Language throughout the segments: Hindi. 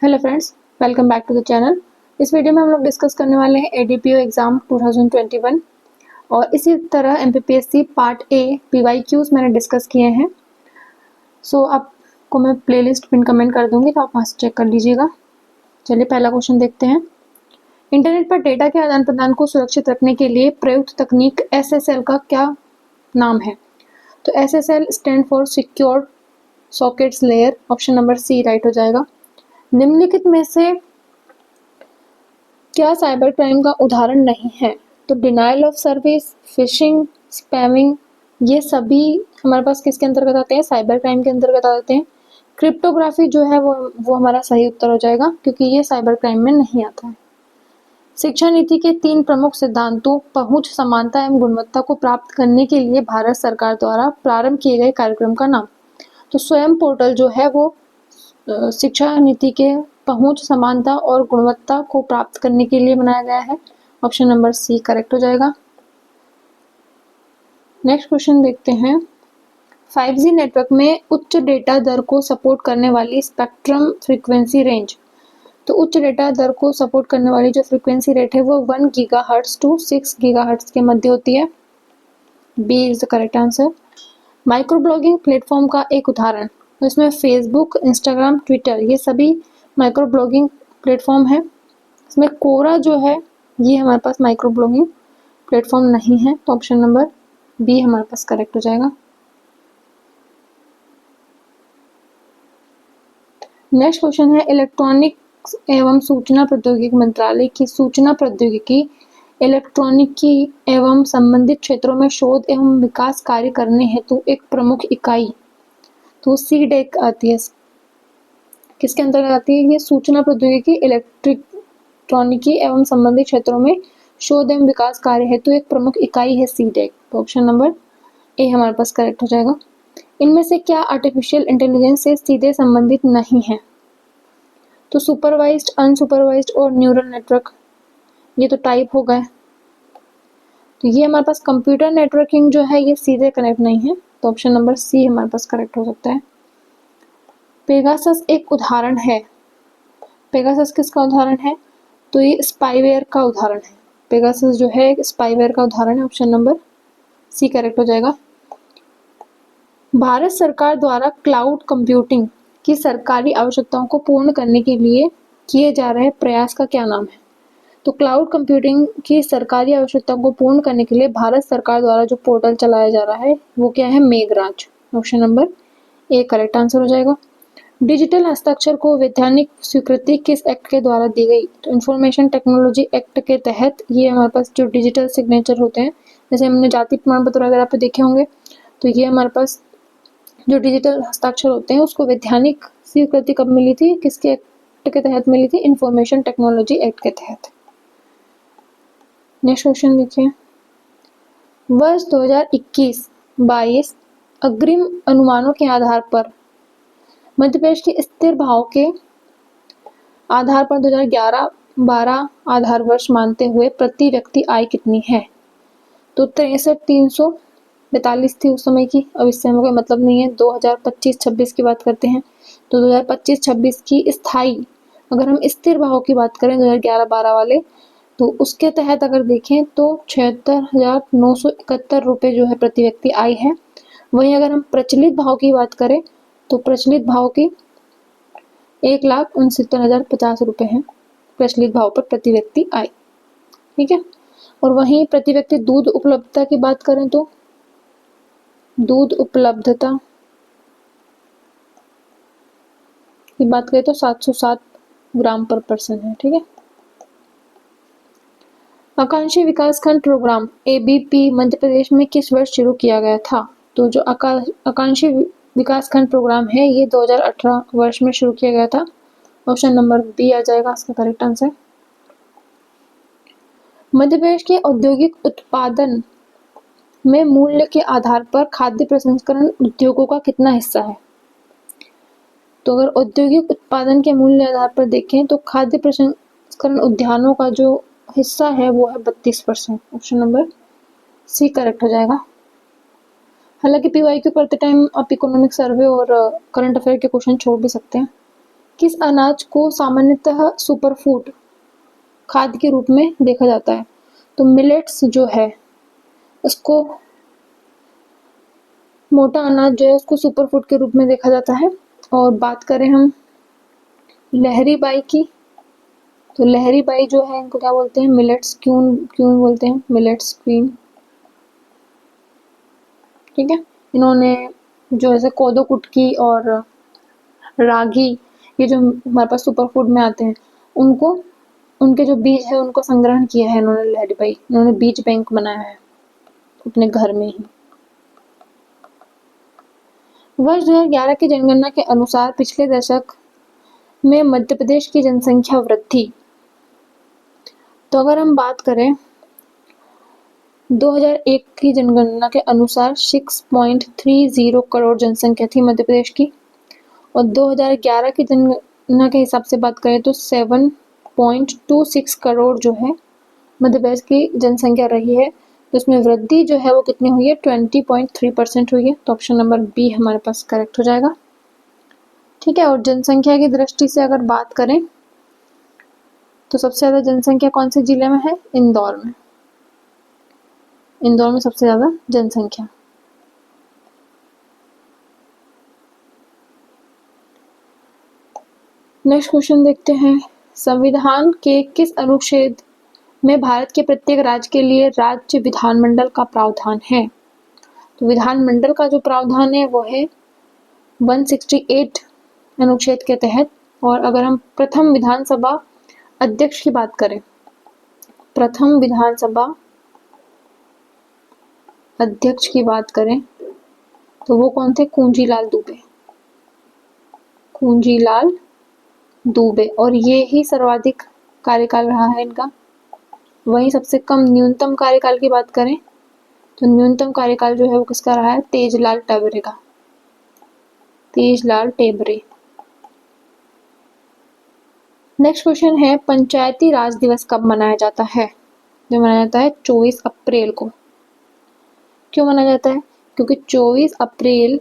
Hello friends, welcome back to the channel. इस वीडियो में हम लोग डिस्कस करने वाले हैं एडीपीओ एग्ज़ाम 2021 और इसी तरह एमपीपीएससी पार्ट ए पीवाईक्यूज मैंने डिस्कस किए हैं। सो आपको मैं प्लेलिस्ट पिन कमेंट कर दूंगी, तो आप वहाँ से चेक कर लीजिएगा। चलिए पहला क्वेश्चन देखते हैं। इंटरनेट पर डेटा के आदान प्रदान को सुरक्षित रखने के लिए प्रयुक्त तकनीक एसएसएल का क्या नाम है? तो SSL stand for secure sockets layer. Option number C right हो जाएगा। निम्नलिखित में से क्या साइबर क्राइम का उदाहरण नहीं है? तो denial of service, fishing, spamming, ये सभी हमारे पास किसके अंतर्गत आते हैं? साइबर क्राइम के अंतर्गत आते हैं। क्रिप्टोग्राफी जो है वो हमारा सही उत्तर हो जाएगा, क्योंकि ये साइबर क्राइम में नहीं आता है। शिक्षा नीति के 3 प्रमुख सिद्धांतों पहुंच, समानता एवं गुणवत्ता को प्राप्त करने के लिए भारत सरकार द्वारा प्रारंभ किए गए कार्यक्रम का नाम। तो स्वयं पोर्टल जो है वो शिक्षा नीति के पहुंच, समानता और गुणवत्ता को प्राप्त करने के लिए बनाया गया है। ऑप्शन नंबर सी करेक्ट हो जाएगा। नेक्स्ट क्वेश्चन देखते हैं। 5G नेटवर्क में उच्च डेटा दर को सपोर्ट करने वाली स्पेक्ट्रम फ्रीक्वेंसी रेंज। तो उच्च डेटा दर को सपोर्ट करने वाली जो फ्रीक्वेंसी रेट है वो 1 गीगाहर्ट्ज टू 6 गीगाहर्ट्ज के मध्य होती है। B is the correct answer. Micro blogging platform का एक उदाहरण। तो इसमें फेसबुक, इंस्टाग्राम, ट्विटर ये सभी माइक्रो ब्लॉगिंग प्लेटफॉर्म है। इसमें कोरा जो है ये हमारे पास माइक्रो ब्लॉगिंग प्लेटफॉर्म नहीं है, तो ऑप्शन नंबर बी हमारे पास करेक्ट हो जाएगा। नेक्स्ट क्वेश्चन है, इलेक्ट्रॉनिक्स एवं सूचना प्रौद्योगिकी मंत्रालय की सूचना प्रौद्योगिकी, इलेक्ट्रॉनिकी एवं संबंधित क्षेत्रों में शोध एवं विकास कार्य करने हेतु एक प्रमुख इकाई, तो सीडेक आती है। किसके अंतर्गत आती है? ये सूचना प्रौद्योगिकी, इलेक्ट्रॉनिकी एवं संबंधित क्षेत्रों में शोध एवं विकास कार्य हेतु एक प्रमुख इकाई है सीडेक। तो ऑप्शन नंबर ए हमारे पास करेक्ट हो जाएगा। इनमें से क्या आर्टिफिशियल इंटेलिजेंस से सीधे संबंधित नहीं है? तो सुपरवाइज्ड, अनसुपरवाइज्ड और न्यूरल नेटवर्क ये तो टाइप हो गए। तो ये हमारे पास कंप्यूटर नेटवर्किंग जो है ये सीधे कनेक्ट नहीं है, तो ऑप्शन नंबर सी हमारे पास करेक्ट हो सकता है। पेगासस एक उदाहरण है। पेगासस किसका उदाहरण है? तो ये स्पाईवेयर का उदाहरण है। पेगासस जो है एक स्पाईवेयर का उदाहरण है। ऑप्शन नंबर सी करेक्ट हो जाएगा। भारत सरकार द्वारा क्लाउड कंप्यूटिंग की सरकारी आवश्यकताओं को पूर्ण करने के लिए किए जा रहे प्रयास का क्या नाम है? तो क्लाउड कंप्यूटिंग की सरकारी आवश्यकताओं को पूर्ण करने के लिए भारत सरकार द्वारा जो पोर्टल चलाया जा रहा है वो क्या है? Meghraj. Option number A correct answer हो जाएगा। डिजिटल हस्ताक्षर को वैधानिक स्वीकृति किस एक्ट के द्वारा दी गई? तो इंफॉर्मेशन टेक्नोलॉजी एक्ट के तहत ये हमारे पास जो डिजिटल सिग्नेचर होते हैं, जैसे हमने जाति प्रमाण पत्र वगैरह पे देखे होंगे, तो ये हमारे पास जो डिजिटल हस्ताक्षर होते हैं उसको वैधानिक स्वीकृति कब मिली थी? किसके एक्ट के तहत मिली थी? इंफॉर्मेशन टेक्नोलॉजी एक्ट के तहत। नेक्स्ट क्वेश्चन देखिए। वर्ष 2021-22 अग्रिम अनुमानों के आधार पर मध्य प्रदेश के स्थिर भाव के आधार पर 2011-12 आधार वर्ष मानते हुए प्रति व्यक्ति आय कितनी है? तो 63,342 थी उस समय की। अब इससे हमें कोई मतलब नहीं है। 2025-26 की बात करते हैं, तो 2025-26 की स्थायी, अगर हम स्थिर भाव की बात करें 2011-12 वाले, तो उसके तहत अगर देखें तो 76,971 रुपये जो है प्रति व्यक्ति आय है। वहीं अगर हम प्रचलित भाव की बात करें तो प्रचलित भाव की 1,69,050 रुपये है प्रचलित भाव पर प्रति व्यक्ति आय। ठीक है। और वहीं प्रति व्यक्ति दूध उपलब्धता की बात करें तो दूध उपलब्धता की बात करें तो 707 ग्राम पर पर्सन है। ठीक है। आकांक्षी विकासखंड प्रोग्राम एबीपी मध्य प्रदेश में किस वर्ष शुरू किया गया था? तो जो आकांक्षी विकासखंड प्रोग्राम है ये 2018 वर्ष में शुरू किया गया था। ऑप्शन नंबर बी आ जाएगा इसका करेक्ट आंसर। मध्य प्रदेश के औद्योगिक उत्पादन में मूल्य के आधार पर खाद्य प्रसंस्करण उद्योगों का कितना हिस्सा है? तो अगर औद्योगिक उत्पादन के मूल्य आधार पर देखें तो खाद्य प्रसंस्करण उद्यानों का जो हिस्सा है वो है 32%। ऑप्शन नंबर सी करेक्ट हो जाएगा। हालांकि पीवाईक्यू पढ़ते टाइम आप इकोनॉमिक सर्वे और करंट अफेयर के क्वेश्चन छोड़ भी सकते हैं। किस अनाज को सामान्यतः सुपरफूड खाद्य के रूप में देखा जाता है? तो मिलेट्स जो है उसको, मोटा अनाज जो है उसको सुपरफूड के रूप में देखा जाता है। और बात करें हम लहरी बाई की, तो लहरी बाई जो है इनको क्या बोलते हैं? मिलेट्स क्वीन, क्वीन बोलते हैं, मिलेट्स क्वीन। ठीक है, इन्होंने जो ऐसे कोदो कुटकी और रागी, ये जो हमारे पास सुपर फूड में आते हैं, उनको, उनके जो बीज है उनको संग्रहण किया है इन्होंने, लहरी बाई। इन्होंने बीज बैंक बनाया है अपने घर में ही। वर्ष 2011 की जनगणना के अनुसार पिछले दशक में मध्य प्रदेश की जनसंख्या वृद्धि, तो अगर हम बात करें 2001 की जनगणना के अनुसार 6.30 करोड़ जनसंख्या थी मध्य प्रदेश की, और 2011 की जनगणना के हिसाब से बात करें तो 7.26 करोड़ जो है मध्य प्रदेश की जनसंख्या रही है। तो इसमें वृद्धि जो है वो कितनी हुई है? 20.3% हुई है। तो ऑप्शन नंबर बी हमारे पास करेक्ट हो जाएगा। ठीक है, और जनसंख्या की दृष्टि से अगर बात करें तो सबसे ज्यादा जनसंख्या कौन से जिले में है? इंदौर में। इंदौर में सबसे ज्यादा जनसंख्या। नेक्स्ट क्वेश्चन देखते हैं, संविधान के किस अनुच्छेद में भारत के प्रत्येक राज्य के लिए राज्य विधानमंडल का प्रावधान है? तो विधानमंडल का जो प्रावधान है वो है 168 अनुच्छेद के तहत। और अगर हम प्रथम विधानसभा अध्यक्ष की बात करें, प्रथम विधानसभा अध्यक्ष की बात करें तो वो कौन थे? कुंजीलाल दुबे। कुंजीलाल दुबे, और ये ही सर्वाधिक कार्यकाल रहा है इनका। वहीं सबसे कम न्यूनतम कार्यकाल की बात करें तो न्यूनतम कार्यकाल जो है वो किसका रहा है? तेजलाल टैबरे का, तेजलाल टेबरे। नेक्स्ट क्वेश्चन है, पंचायती राज दिवस कब मनाया जाता है? जो मनाया जाता है 24 अप्रैल को। क्यों मनाया जाता है? क्योंकि 24 अप्रैल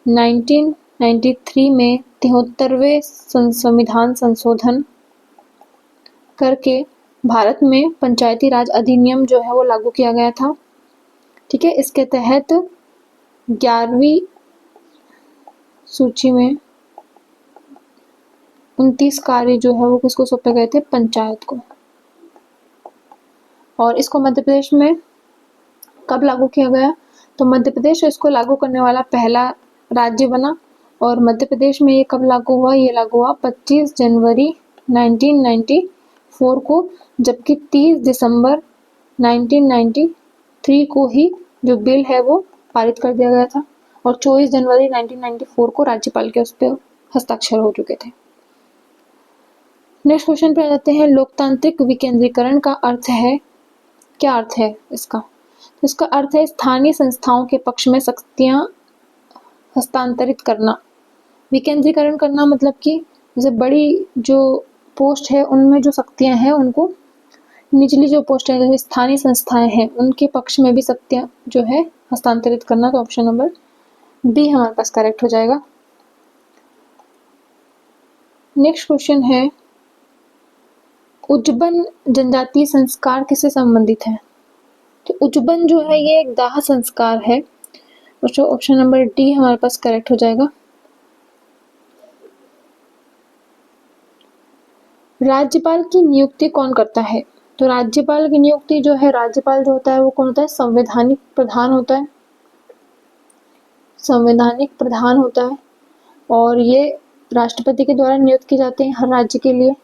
1993 में 73वें संविधान संशोधन करके भारत में पंचायती राज अधिनियम जो है वो लागू किया गया था। ठीक है, इसके तहत 11वीं सूची में 29 कार्य जो है वो किसको सौंपे गए थे? पंचायत को। और इसको मध्य प्रदेश में कब लागू किया गया? तो मध्य प्रदेश इसको लागू करने वाला पहला राज्य बना। और मध्य प्रदेश में ये कब लागू हुआ? ये लागू हुआ 25 जनवरी 1994 को, जबकि 30 दिसंबर 1993 को ही जो बिल है वो पारित कर दिया गया था। और 24 जनवरी 1994 को राज्यपाल के उस पर हस्ताक्षर हो चुके थे। नेक्स्ट क्वेश्चन पे आ जाते हैं, लोकतांत्रिक विकेंद्रीकरण का अर्थ है, क्या अर्थ है इसका? तो इसका अर्थ है स्थानीय संस्थाओं के पक्ष में शक्तियां हस्तांतरित करना। विकेंद्रीकरण करना मतलब कि जैसे बड़ी जो पोस्ट है उनमें जो शक्तियां हैं उनको निचली जो पोस्ट है जैसे स्थानीय संस्थाएं हैं उनके पक्ष में भी शक्तियां जो है हस्तांतरित करना। तो ऑप्शन नंबर बी हमारे पास करेक्ट हो जाएगा। नेक्स्ट क्वेश्चन है, उज्जबन जनजातीय संस्कार किससे संबंधित है? तो उज्जबन जो है ये एक दाह संस्कार है। तो ऑप्शन नंबर डी हमारे पास करेक्ट हो जाएगा। राज्यपाल की नियुक्ति कौन करता है? तो राज्यपाल की नियुक्ति जो है, राज्यपाल जो होता है वो कौन होता है? संवैधानिक प्रधान होता है, संवैधानिक प्रधान होता है। और ये राष्ट्रपति के द्वारा नियुक्त किए जाते हैं हर राज्य के लिए।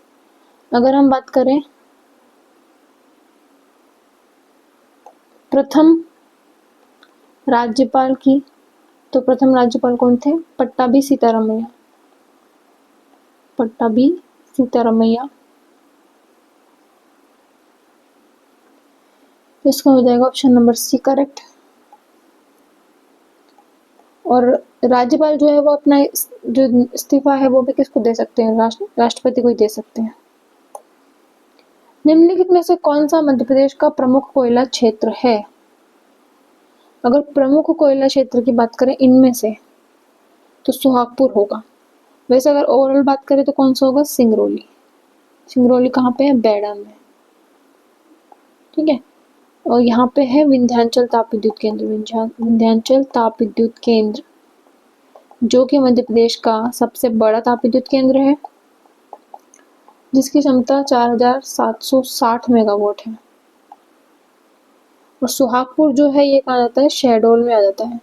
अगर हम बात करें प्रथम राज्यपाल की, तो प्रथम राज्यपाल कौन थे? पट्टाभी सीतारामैया, पट्टाभी सीतारामैया। तो इसका हो जाएगा ऑप्शन नंबर सी करेक्ट। और राज्यपाल जो है वो अपना जो इस्तीफा है वो भी किसको दे सकते हैं? राष्ट्रपति को ही दे सकते हैं। निम्नलिखित में से कौन सा मध्य प्रदेश का प्रमुख कोयला क्षेत्र है? अगर प्रमुख कोयला क्षेत्र की बात करें इनमें से तो सुहागपुर होगा। वैसे अगर ओवरऑल बात करें तो कौन सा होगा, सिंगरौली। सिंगरौली कहाँ पे है, बेडा में, ठीक है। और यहाँ पे है विंध्याचल ताप विद्युत केंद्र, विंध्याचल ताप विद्युत केंद्र, जो कि मध्य प्रदेश का सबसे बड़ा ताप विद्युत केंद्र है, जिसकी क्षमता 4760 मेगावाट है। और सुहागपुर जो है ये कहाँ जाता है, शहडोल में आ जाता है।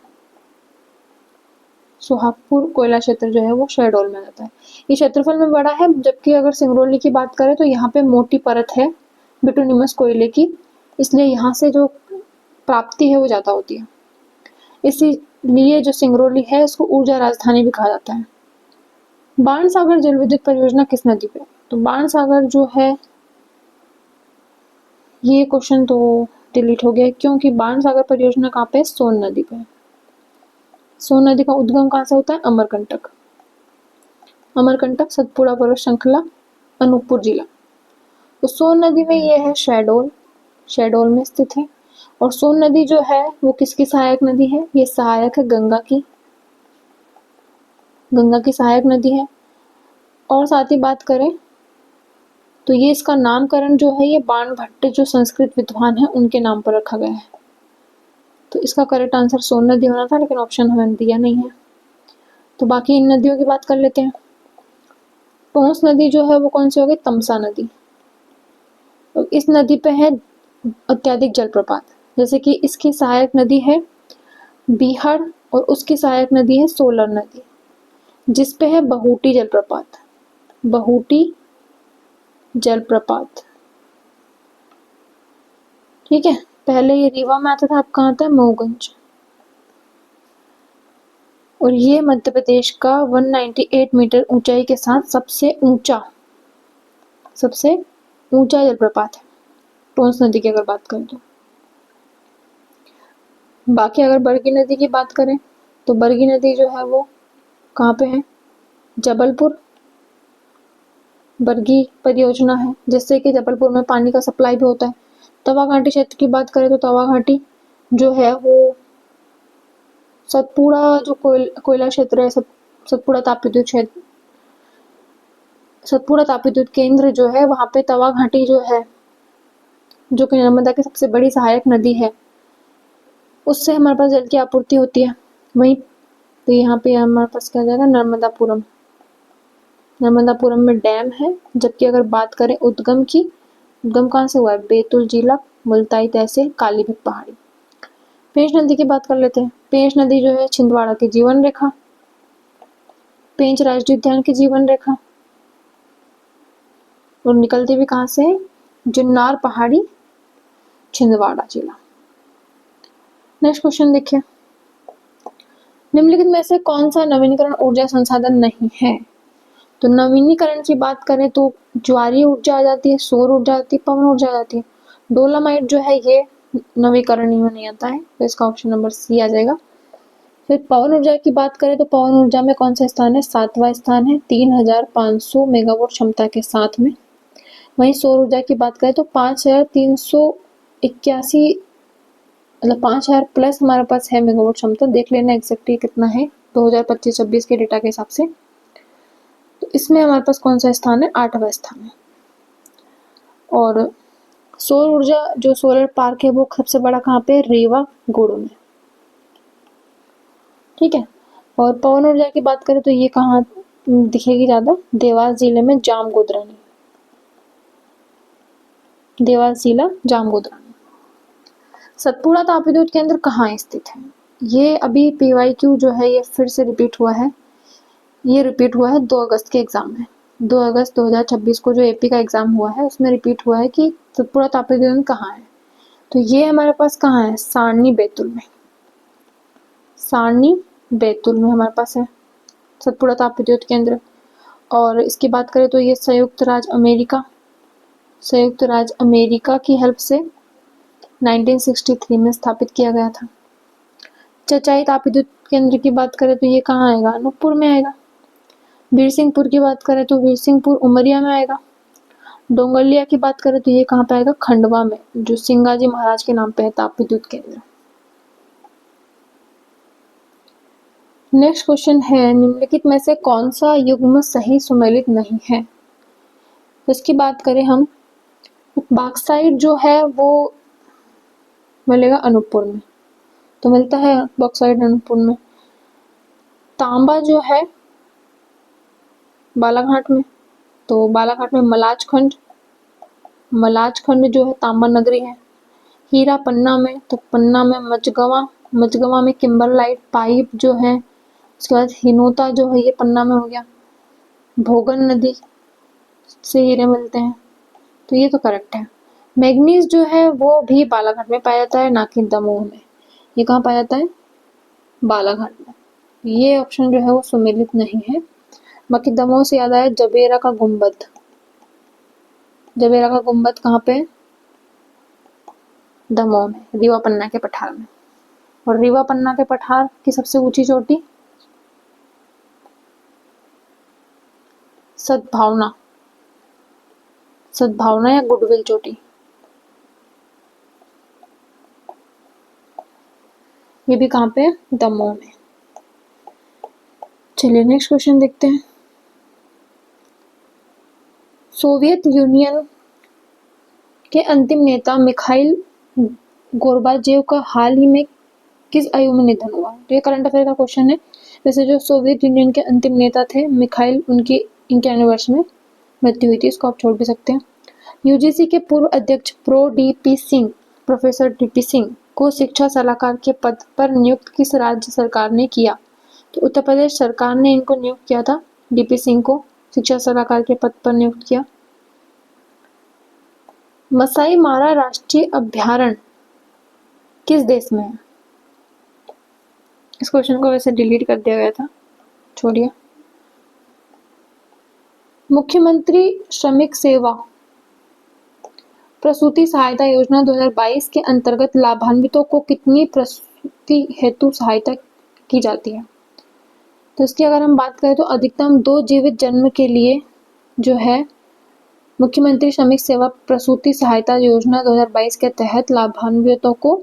सुहागपुर कोयला क्षेत्र जो है वो शहडोल में आ जाता है। ये क्षेत्रफल में बड़ा है, जबकि अगर सिंगरौली की बात करें तो यहाँ पे मोटी परत है बिटुमिनस कोयले की, इसलिए यहाँ से जो प्राप्ति है वो ज़्यादा होती है। इसीलिए जो सिंगरौली है इसको ऊर्जा राजधानी भी कहा जाता है। बाणसागर जल विद्युत परियोजना किस नदी पे, तो बाणसागर जो है ये क्वेश्चन तो डिलीट हो गया, क्योंकि बाणसागर परियोजना कहाँ पे है, सोन नदी पे। सोन नदी का उद्गम कहाँ से होता है, अमरकंटक। अमरकंटक सतपुड़ा पर्वत श्रृंखला, अनूपपुर जिला। तो सोन नदी में ये है शहडोल, शहडोल में स्थित है। और सोन नदी जो है वो किसकी सहायक नदी है, ये सहायक है गंगा की, गंगा की सहायक नदी है। और साथ ही बात करें तो ये इसका नामकरण जो है ये बाणभट्ट जो संस्कृत विद्वान है उनके नाम पर रखा गया है। तो इसका करेक्ट आंसर सोन नदी होना था, लेकिन ऑप्शन हमें दिया नहीं है। तो बाकी इन नदियों की बात कर लेते हैं। टोंस नदी जो है वो कौन सी होगी, तमसा नदी। तो इस नदी पे है अत्यधिक जलप्रपात, जैसे कि इसकी सहायक नदी है बीहड़ और उसकी सहायक नदी है सोलर नदी, जिसपे है बहुटी जलप्रपात, बहुटी जलप्रपात, ठीक है। पहले ये रीवा में आता था, अब कहाँ आता है, मऊगंज। और ये मध्य प्रदेश का 198 मीटर ऊंचाई के साथ सबसे ऊंचा जलप्रपात है, टोंस नदी की अगर बात करें तो। बाकी अगर बरगी नदी की बात करें तो बरगी नदी जो है वो कहाँ पे है, जबलपुर। बरगी परियोजना है जिससे कि जबलपुर में पानी का सप्लाई भी होता है। तवा घाटी क्षेत्र की बात करें तो तवा घाटी जो है वो सतपुड़ा जो कोयला क्षेत्र है, सतपुड़ा तापविद्युत क्षेत्र, सतपुड़ा तापविद्युत केंद्र जो है वहां पे तवा घाटी जो है, जो कि नर्मदा की सबसे बड़ी सहायक नदी है, उससे हमारे पास जल की आपूर्ति होती है। वहीं तो यहाँ पे हमारे पास क्या जाएगा, नर्मदापुरम। नर्मदापुरम में डैम है। जबकि अगर बात करें उद्गम की, उद्गम कहाँ से हुआ है, बैतूल जिला, मुल्ताई तहसील, कालीभीत पहाड़ी। पेंच नदी की बात कर लेते हैं। पेंच नदी जो है छिंदवाड़ा की जीवन रेखा, पेंच राष्ट्रीय उद्यान की जीवन रेखा, और निकलती भी कहाँ से है, जुन्नार पहाड़ी, छिंदवाड़ा जिला। नेक्स्ट क्वेश्चन देखिए, निम्नलिखित में से कौन सा नवीनीकरण ऊर्जा संसाधन नहीं है। तो नवीनीकरण की बात करें तो ज्वारीय ऊर्जा आ जाती है, सौर ऊर्जा आती है, पवन ऊर्जा आ जाती है। डोलामाइट जो है ये नवीकरणीय में नहीं आता है, तो इसका ऑप्शन नंबर सी आ जाएगा। फिर पवन ऊर्जा की बात करें तो पवन ऊर्जा में कौन सा स्थान है, 7वां स्थान है, 3500 मेगावाट क्षमता के साथ में। वहीं सौर ऊर्जा की बात करें तो 5381, मतलब 5000 प्लस हमारे पास है मेगावाट क्षमता। देख लेना एग्जैक्टली कितना है 2025-26 के डेटा के हिसाब से। तो इसमें हमारे पास कौन सा स्थान है, 8वां स्थान है। और सौर ऊर्जा जो सोलर पार्क है वो सबसे बड़ा कहाँ पे, रीवा गुड़ में, ठीक है। और पवन ऊर्जा की बात करें तो ये कहाँ दिखेगी ज्यादा, देवास जिले में जामगोदरानी, देवास जिला जामगोदरानी। सतपुड़ा तापविद्युत केंद्र कहाँ स्थित है, ये अभी PYQ जो है ये फिर से रिपीट हुआ है। ये रिपीट हुआ है 2 अगस्त के एग्जाम में, 2 अगस्त 2026 को जो AP का एग्जाम हुआ है उसमें रिपीट हुआ है कि सतपुड़ा तापविद्युत केंद्र कहाँ है। तो ये हमारे पास कहाँ है, सारनी बैतूल में, सारनी बैतूल में हमारे पास है सतपुड़ा तापविद्युत केंद्र। और इसकी बात करें तो ये संयुक्त राज्य अमेरिका की हेल्प से 1963 में स्थापित किया गया था। चचाई तापविद्युत केंद्र की बात करें तो ये कहाँ आएगा, अनूपपुर में आएगा। वीरसिंहपुर की बात करें तो वीरसिंहपुर उमरिया में आएगा। डोंगरलिया की बात करें तो ये कहाँ पे आएगा, खंडवा में, जो सिंगाजी महाराज के नाम पे है तापविद्युत केंद्र। नेक्स्ट क्वेश्चन है, निम्नलिखित में से कौन सा युग्म सही सुमेलित नहीं है। तो इसकी बात करें हम, बॉक्साइट जो है वो मिलेगा अनूपपुर में, तो मिलता है बॉक्साइट अनूपपुर में। तांबा जो है बालाघाट में, तो बालाघाट में मलाजखंड जो है तांबा नगरी है। हीरा पन्ना में, तो पन्ना में मझगवा में किम्बरलाइट पाइप जो है। उसके बाद हिनोता जो है ये पन्ना में हो गया। भोगन नदी से हीरे मिलते हैं, तो ये तो करेक्ट है। मैग्नीज जो है वो भी बालाघाट में पाया जाता है, ना कि दमोह में। ये कहाँ पाया जाता है? बालाघाट में। ये ऑप्शन जो है वो सुमेलित नहीं है। बाकी दमोह से याद आया जबेरा का गुंबद कहाँ पे? दमोह में, रीवा पन्ना के पठार में। और रीवा पन्ना के पठार की सबसे ऊंची चोटी सद्भावना या गुडविल चोटी, ये भी कहाँ पे? दमोह में। चलिए नेक्स्ट क्वेश्चन देखते हैं। सोवियत यूनियन के अंतिम नेता मिखाइल गोर्बाचेव का हाल ही में किस आयु में निधन हुआ? तो ये करंट अफेयर का क्वेश्चन है। वैसे जो सोवियत यूनियन के अंतिम नेता थे मिखाइल, इनके एनिवर्सरी में मृत्यु हुई थी, इसको आप छोड़ भी सकते हैं। यूजीसी के पूर्व अध्यक्ष प्रोफेसर डीपी सिंह को शिक्षा सलाहकार के पद पर नियुक्त किस राज्य सरकार ने किया? तो उत्तर प्रदेश सरकार ने इनको नियुक्त किया था, डीपी सिंह को शिक्षा सलाहकार के पद पर नियुक्त किया। मसाई मारा राष्ट्रीय अभयारण्य किस देश में है? इस क्वेश्चन को वैसे डिलीट कर दिया गया था, छोड़िए। मुख्यमंत्री श्रमिक सेवा प्रसूति सहायता योजना 2022 के अंतर्गत लाभान्वितों को कितनी प्रसूति हेतु सहायता की जाती है? तो इसकी अगर हम बात करें तो अधिकतम 2 जीवित जन्म के लिए जो है मुख्यमंत्री श्रमिक सेवा प्रसूति सहायता योजना 2022 के तहत लाभान्वितों को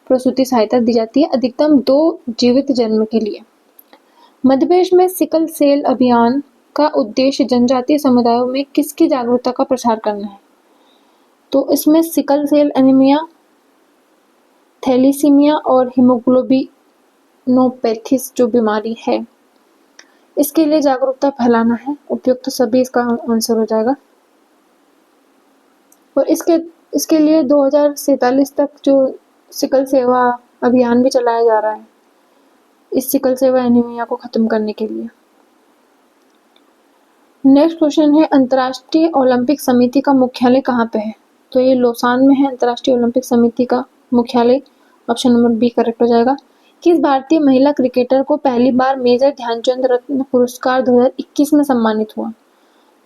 प्रसूति सहायता दी जाती है, अधिकतम 2 जीवित जन्म के लिए। मध्य प्रदेश में सिकल सेल अभियान का उद्देश्य जनजातीय समुदायों में किसकी जागरूकता का प्रसार करना है? तो इसमें सिकल सेल एनीमिया, थैलीसीमिया और हीमोग्लोबिनोपैथीज जो बीमारी है, इसके लिए जागरूकता फैलाना है। उपयुक्त सभी इसका आंसर हो जाएगा। और इसके लिए 2047 तक जो सिकल सेवा अभियान भी चलाया जा रहा है, इस सिकल सेवा एनीमिया को खत्म करने के लिए। नेक्स्ट क्वेश्चन है, अंतर्राष्ट्रीय ओलंपिक समिति का मुख्यालय कहाँ पे है? तो ये लोसान में है अंतर्राष्ट्रीय ओलंपिक समिति का मुख्यालय। ऑप्शन नंबर बी करेक्ट हो जाएगा। किस भारतीय महिला क्रिकेटर को पहली बार मेजर ध्यानचंद रत्न पुरस्कार 2021 में सम्मानित हुआ?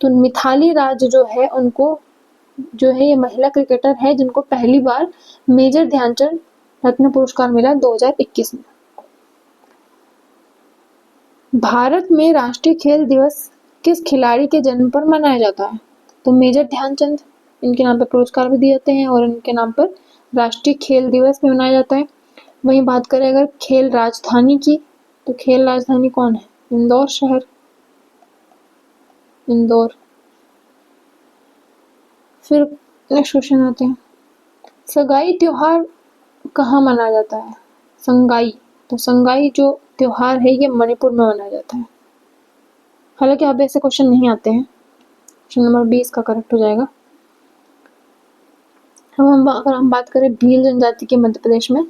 तो मिथाली राज जो है, उनको जो है ये महिला क्रिकेटर है जिनको पहली बार मेजर ध्यानचंद रत्न पुरस्कार मिला 2021 में। भारत में राष्ट्रीय खेल दिवस किस खिलाड़ी के जन्म पर मनाया जाता है? तो मेजर ध्यानचंद, इनके नाम पर पुरस्कार भी दिए जाते हैं और इनके नाम पर राष्ट्रीय खेल दिवस भी मनाया जाता है। वहीं बात करें अगर खेल राजधानी की, तो खेल राजधानी कौन है? इंदौर शहर, इंदौर। फिर नेक्स्ट क्वेश्चन आते हैं, संगाई त्योहार कहाँ मनाया जाता है? संगाई, तो संगाई जो त्योहार है ये मणिपुर में मनाया जाता है। हालांकि अब ऐसे क्वेश्चन नहीं आते हैं। ऑप्शन नंबर 20 का करेक्ट हो जाएगा। अगर हम बात करें भील जनजाति के मध्य प्रदेश में,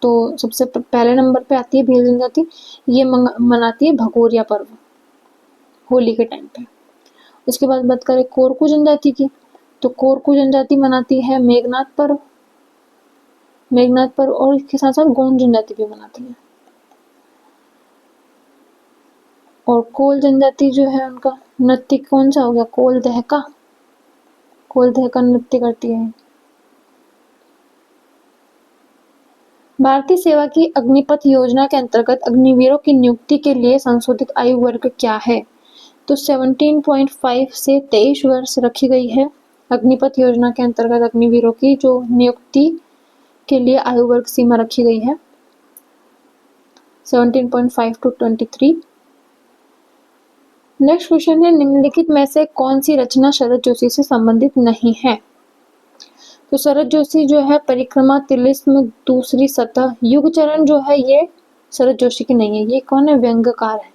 तो सबसे पहले नंबर पे आती है भील जनजाति। ये मनाती है भगोरिया पर्व होली के टाइम पे। उसके बाद बात करें कोरकू जनजाति की, तो कोरकू जनजाति मनाती है मेघनाथ पर्व और इसके साथ साथ गोंड जनजाति भी मनाती है। और कोल जनजाति जो है उनका नृत्य कौन सा हो गया? कोल दहका नृत्य करती है। भारतीय सेवा की अग्निपथ योजना के अंतर्गत अग्निवीरों की नियुक्ति के लिए संशोधित आयु वर्ग क्या है? तो 17.5 से 23 वर्ष रखी गई है। अग्निपथ योजना के अंतर्गत अग्निवीरों की जो नियुक्ति के लिए आयु वर्ग सीमा रखी गई है 17.5 to 23। नेक्स्ट क्वेश्चन है, निम्नलिखित में से कौन सी रचना शरद जोशी से संबंधित नहीं है? तो शरद जोशी जो है परिक्रमा, तिलिस्म, दूसरी सतह, युग चरण जो है ये शरद जोशी की नहीं है। ये कौन है? व्यंग्यकार है।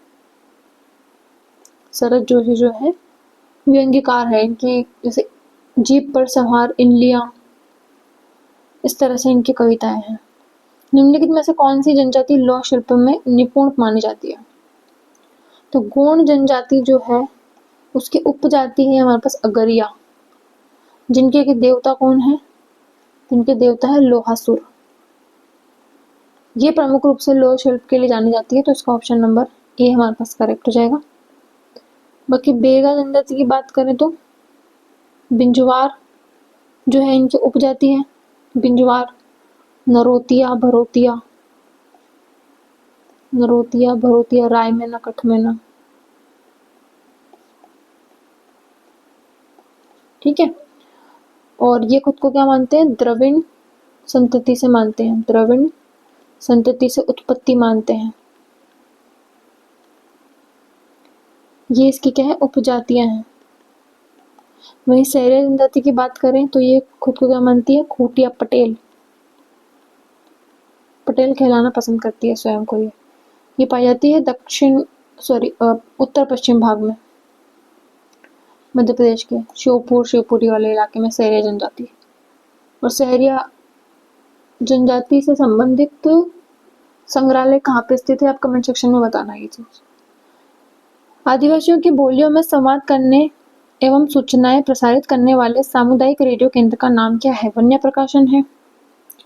शरद जोशी जो है व्यंग्यकार है। इनकी जैसे जीप पर सवार, इनलिया, इस तरह से इनकी कविताएं हैं। निम्नलिखित में से कौन सी जनजाति लौह शिल्प में निपुण मानी जाती है? तो गोंड जनजाति जो है उसकी उपजाति है हमारे पास अगरिया, जिनके के देवता कौन है? जिनके देवता है लोहासुर। ये प्रमुख रूप से लौह शिल्प के लिए जानी जाती है, तो इसका ऑप्शन नंबर ए हमारे पास करेक्ट हो जाएगा। बाकी बेगा जनजाति की बात करें तो बिंजवार जो है इनकी उपजाति है, बिंजवार, नरोतिया, भरोतिया, नरोतिया, भरोतिया, रायमेना, कठमेना। ठीक है। और ये खुद को क्या मानते हैं? द्रविड़ संतति से मानते हैं, द्रविड़ संतति से उत्पत्ति मानते हैं। ये इसकी क्या है? उपजातियां हैं। वहीं सहरिया जनजाति की बात करें तो ये खुद को क्या मानती है? खूटिया, पटेल, पटेल कहलाना पसंद करती है स्वयं को। ये पाई जाती है उत्तर पश्चिम भाग में, मध्य प्रदेश के शिवपुरी वाले इलाके में सहरिया जनजाति। और सहरिया जनजाति से संबंधित संग्रहालय कहाँ पे स्थित है? आप कमेंट सेक्शन में बताना ये चीज। आदिवासियों की बोलियों में संवाद करने एवं सूचनाएं प्रसारित करने वाले सामुदायिक रेडियो केंद्र का नाम क्या है? वन्य प्रकाशन है।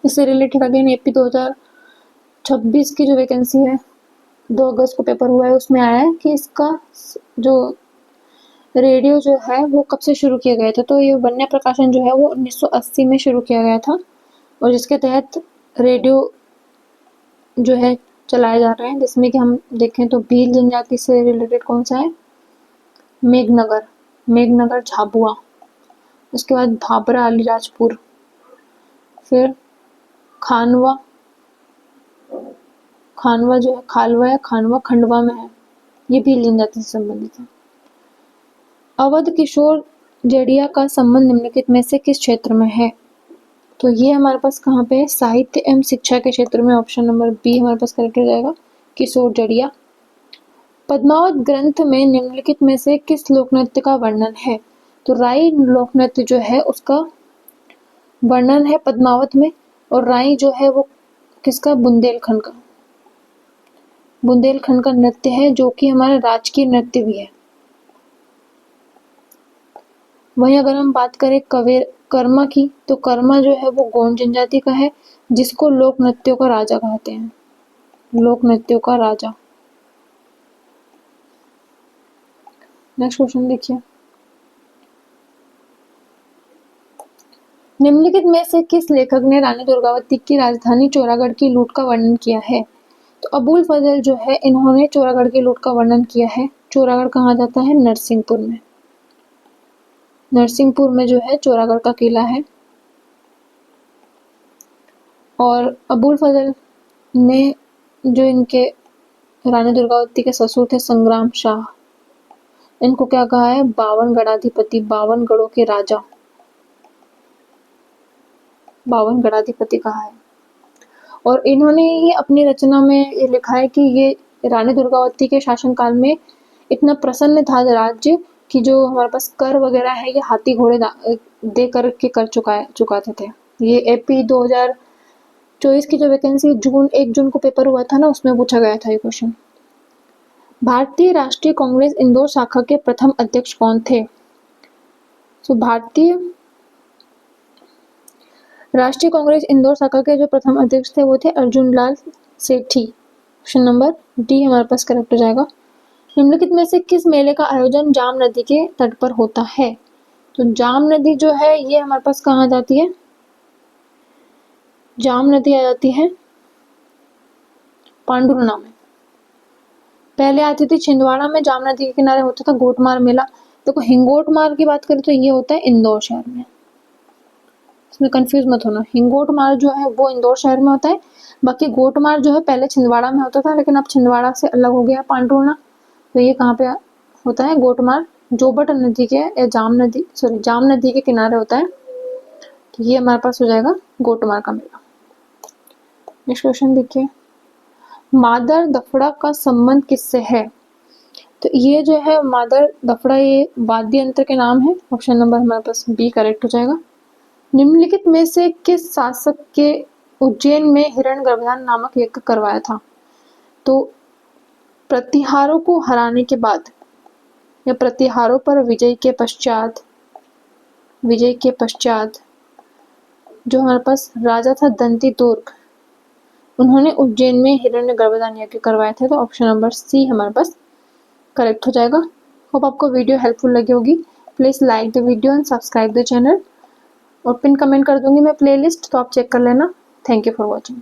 इससे रिलेटेड अगेन एपी 2026 की जो वैकेंसी है 2 अगस्त को पेपर हुआ है, उसमें आया है कि इसका जो रेडियो जो है वो कब से शुरू किया गया था। तो ये वन्य प्रकाशन जो है वो 1980 में शुरू किया गया था, और जिसके तहत रेडियो जो है चलाए जा रहे हैं, जिसमें कि हम देखें तो भील जनजाति से रिलेटेड कौन सा है? मेघनगर, झाबुआ, उसके बाद भाबरा, अलीराजपुर, फिर खानवा जो है, खालवा या खानवा खंडवा में है, ये भील जनजाति से संबंधित है। अवध किशोर जड़िया का संबंध निम्नलिखित में से किस क्षेत्र में है? तो ये हमारे पास कहाँ पे है? साहित्य एवं शिक्षा के क्षेत्र में। ऑप्शन नंबर बी हमारे पास करेक्ट हो जाएगा, किशोर जड़िया। पद्मावत ग्रंथ में निम्नलिखित में से किस लोक नृत्य का वर्णन है? तो राई लोक नृत्य जो है उसका वर्णन है पद्मावत में, और राई जो है वो किसका? बुंदेलखंड का। बुंदेलखंड का नृत्य है जो कि हमारा राजकीय नृत्य भी है। वहीं अगर हम बात करें कर्मा की, तो कर्मा जो है वो गोंड जनजाति का है, जिसको लोक नृत्यों का राजा कहते हैं, लोक नृत्यों का राजा। नेक्स्ट क्वेश्चन देखिए, निम्नलिखित में से किस लेखक ने रानी दुर्गावती की राजधानी चोरागढ़ की लूट का वर्णन किया है? तो अबुल फजल जो है इन्होंने चोरागढ़ की लूट का वर्णन किया है। चोरागढ़ कहाँ जाता है? नरसिंहपुर में। नरसिंहपुर में जो है चोरागढ़ का किला है। और अबुल फजल ने जो इनके रानी दुर्गावती के ससुर थे संग्राम शाह, इनको क्या कहा है? 52 गणाधिपति, 52 गढ़ों के राजा, 52 गणाधिपति कहा है। और इन्होंने ही अपनी रचना में ये लिखा है कि ये रानी दुर्गावती के शासनकाल में इतना प्रसन्न था राज्य कि जो हमारे पास कर वगैरह है ये हाथी घोड़े दे करके कर चुकाते थे। ये एपी 2024 की जो वैकेंसी 1 जून को पेपर हुआ था ना, उसमें पूछा गया था ये क्वेश्चन। भारतीय राष्ट्रीय कांग्रेस इंदौर शाखा के प्रथम अध्यक्ष कौन थे? तो भारतीय राष्ट्रीय कांग्रेस इंदौर शाखा के जो प्रथम अध्यक्ष थे वो थे अर्जुन लाल सेठी। ऑप्शन नंबर डी हमारे पास करेक्ट हो जाएगा। निम्नलिखित में से किस मेले का आयोजन जाम नदी के तट पर होता है? तो जाम नदी जो है ये हमारे पास कहाँ जाती है? जाम नदी आ जाती है पांडुरना में। पहले आती थी छिंदवाड़ा में, जाम नदी के किनारे होता था गोटमार मेला। देखो हिंगोटमार की बात करें तो ये होता है इंदौर शहर में। इसमें कंफ्यूज मत होना। हिंगोटमार जो है वो इंदौर शहर में होता है, बाकी गोटमार जो है पहले छिंदवाड़ा में होता था, लेकिन अब छिंदवाड़ा से अलग हो गया पांडुर्णा। तो ये कहाँ पे होता है? गोटमार जोबट नदी के या जाम नदी के किनारे होता है। तो ये हमारे पास हो जाएगा गोटमार का मेला। नेक्स्ट क्वेश्चन देखिए, मादर दफड़ा का संबंध किससे है? तो ये जो है मादर दफड़ा, ये वाद्य यंत्र के नाम है। ऑप्शन नंबर हमारे पास बी करेक्ट हो जाएगा। निम्नलिखित में से किस शासक के उज्जैन में हिरण्यगर्भधान नामक यज्ञ करवाया था? तो प्रतिहारों को हराने के बाद या प्रतिहारों पर विजय के पश्चात जो हमारे पास राजा था दंती दुर्ग, उन्होंने उज्जैन में हिरण्यगर्भधान यज्ञ करवाए थे। तो ऑप्शन नंबर सी हमारे पास करेक्ट हो जाएगा। होप आपको वीडियो हेल्पफुल लगी होगी। Please like the video and subscribe the channel, और पिन कमेंट कर दूंगी मैं प्लेलिस्ट, तो आप चेक कर लेना। Thank you for watching.